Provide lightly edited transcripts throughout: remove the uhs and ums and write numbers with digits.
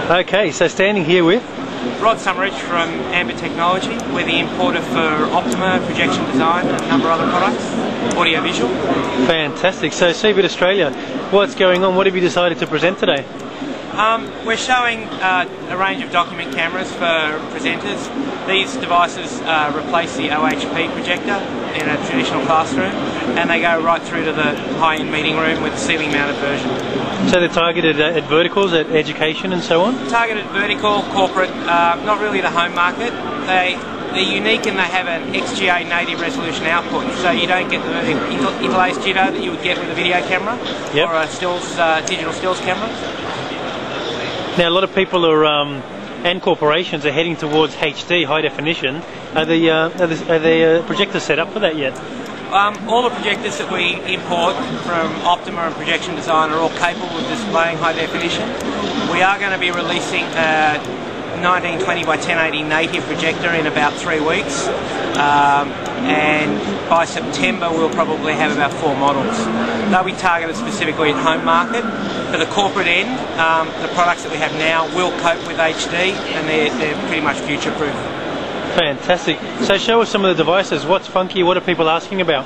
Okay, so standing here with Rod Summerich from Ambit Technology. We're the importer for Optima, Projection Design and a number of other products, audio-visual. fantastic. So CeBIT Australia, what's going on? What have you decided to present today? We're showing a range of document cameras for presenters. These devices replace the OHP projector in a traditional classroom, and they go right through to the high-end meeting room with a ceiling-mounted version. So they're targeted at verticals, at education and so on? Targeted vertical, corporate, not really the home market. They're unique and they have an XGA native resolution output, so you don't get the interlaced jitter that you would get with a video camera or a digital stills camera. Now a lot of people are and corporations are heading towards HD, high definition. Are the projectors set up for that yet? All the projectors that we import from Optima and Projection Design are all capable of displaying high definition. We are going to be releasing a 1920 by 1080 native projector in about 3 weeks, and by September we'll probably have about 4 models. They'll be targeted specifically at home market. For the corporate end, the products that we have now will cope with HD, and they're pretty much future-proof. Fantastic. So show us some of the devices. What's funky? What are people asking about?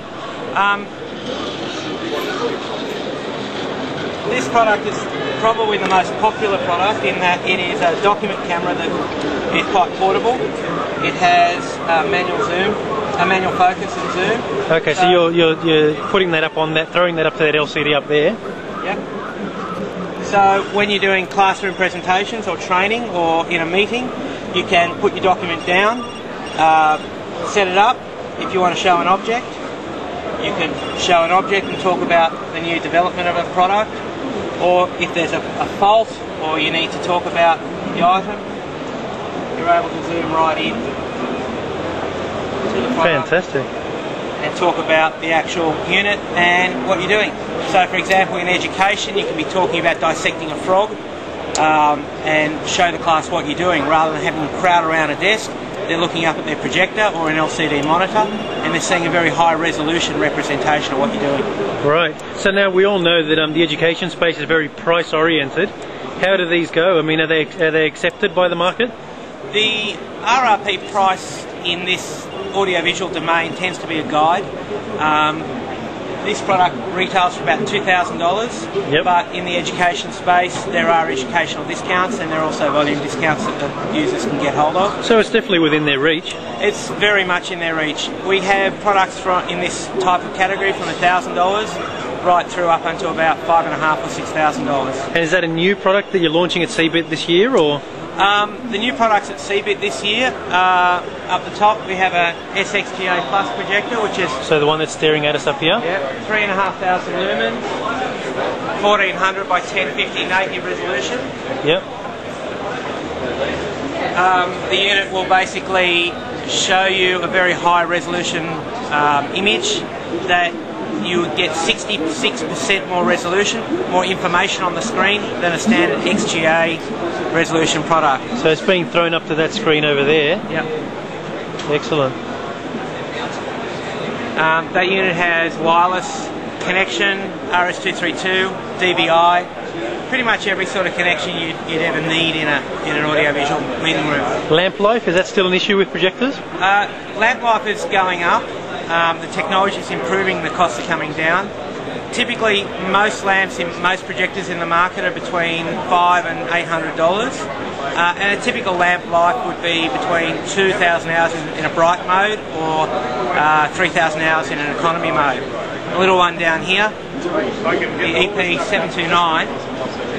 This product is probably the most popular product in that it is a document camera that is quite portable. It has manual zoom, a manual focus and zoom. Okay, so you're putting that up on that, throwing that up to that LCD up there. Yep. So when you're doing classroom presentations or training or in a meeting, you can put your document down, set it up. If you want to show an object, you can show an object and talk about the new development of a product, or if there's a fault or you need to talk about the item, you're able to zoom right in to the product. Fantastic. And talk about the actual unit and what you're doing. So for example, in education you can be talking about dissecting a frog and show the class what you're doing, rather than having them crowd around a desk. They're looking up at their projector or an LCD monitor and they're seeing a very high resolution representation of what you're doing. Right. So now we all know that the education space is very price oriented. How do these go? I mean, are they accepted by the market? The RRP price in this audiovisual domain tends to be a guide. This product retails for about $2,000, but in the education space there are educational discounts and there are also volume discounts that the users can get hold of. So it's definitely within their reach? It's very much in their reach. We have products in this type of category from $1,000 right through up until about $5,500 or $6,000. And is that a new product that you're launching at CeBIT this year, or? The new products at CeBIT this year, up the top we have a SXGA Plus projector, which is... So the one that's staring at us up here? Yeah, 3,500 lumens, 1400 by 1050 native resolution. Yep. The unit will basically show you a very high resolution image that you would get 66% more resolution, more information on the screen than a standard XGA resolution product. So it's being thrown up to that screen over there? Yep. Excellent. That unit has wireless connection, RS-232, DVI, pretty much every sort of connection you'd ever need in an audiovisual meeting room. Lamp life, is that still an issue with projectors? Lamp life is going up. The technology is improving, the costs are coming down. Typically, most lamps in most projectors in the market are between $500 and $800, and a typical lamp life would be between 2,000 hours in a bright mode or 3,000 hours in an economy mode. A little one down here, the EP729.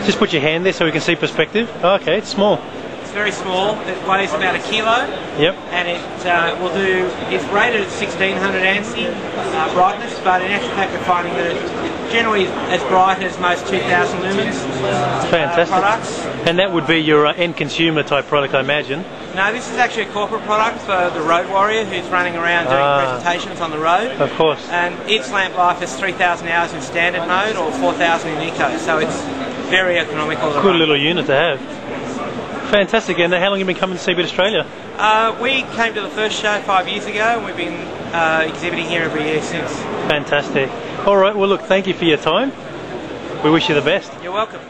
Just put your hand there so we can see perspective. Oh, okay, it's small. It's very small. It weighs about 1 kilo. Yep. And it will do. It's rated at 1600 ANSI brightness, but in actual fact we're finding that it's generally as bright as most 2000 lumens Fantastic. Products. And that would be your end consumer type product, I imagine. No, this is actually a corporate product for the road warrior who's running around doing presentations on the road. Of course. And its lamp life is 3,000 hours in standard mode or 4,000 in eco, so it's very economical. Good little unit to have. Fantastic. And how long have you been coming to CeBIT Australia? We came to the first show 5 years ago and we've been exhibiting here every year since. Fantastic. All right, well look, thank you for your time. We wish you the best. You're welcome.